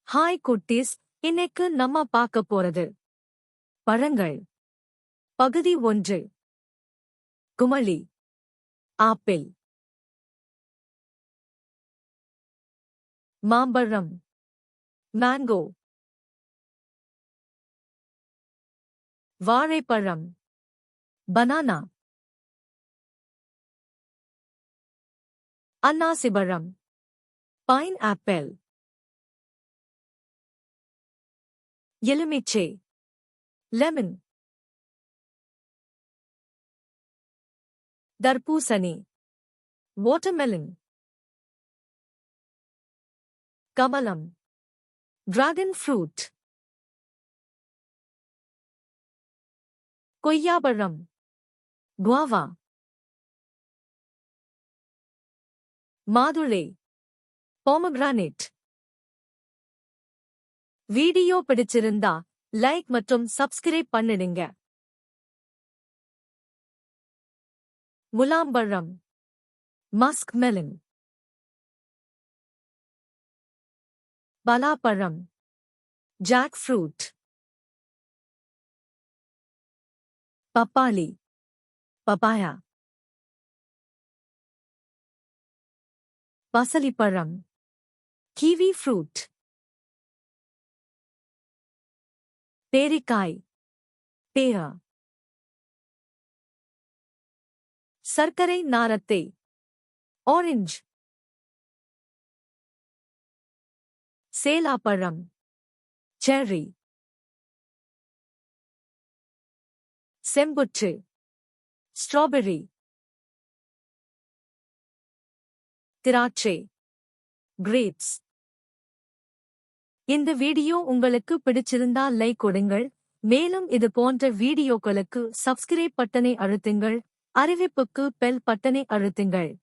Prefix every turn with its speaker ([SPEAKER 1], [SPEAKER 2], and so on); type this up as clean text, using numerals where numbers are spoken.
[SPEAKER 1] Hi குட்டீஸ், இன்னைக்கு நம்ம பார்க்க போறது பழங்கள். பகுதி 1. குமளி. ஆப்பிள். மாம்பழம். மேங்கோ. வாழைப்பழம். பனானா. அன்னாசிப்பழம். Pineapple. எலுமிச்சை. லெமன். தர்பூசணி. வாட்டர்மெலன். கமலம். Dragon fruit. கொய்யாப்பழம். குவாவா. மாதுளை. பொமோகிரானேட். வீடியோ பிடிச்சிருந்தா லைக் மற்றும் சப்ஸ்கிரைப் பண்ணிடுங்க. முலாம்பழம். Musk melon. பலாப்பழம். Jack fruit. பப்பாளி. பப்பாயா. பசலிப்பழம். Kiwi fruit. பேரிக்காய். பேரா. சர்க்கரை நாரத்தை. ஆரஞ்சு. சேலாப்பழம். செர்ரி. செம்புற்று. ஸ்ட்ராபெர்ரி. திராட்சை. கிரேப்ஸ். இந்த வீடியோ உங்களுக்கு பிடிச்சிருந்தா லைக் கொடுங்கள். மேலும் இது போன்ற வீடியோக்களுக்கு சப்ஸ்கிரைப் பட்டனை அழுத்துங்கள். அறிவிப்புக்கு பெல் பட்டனை அழுத்துங்கள்.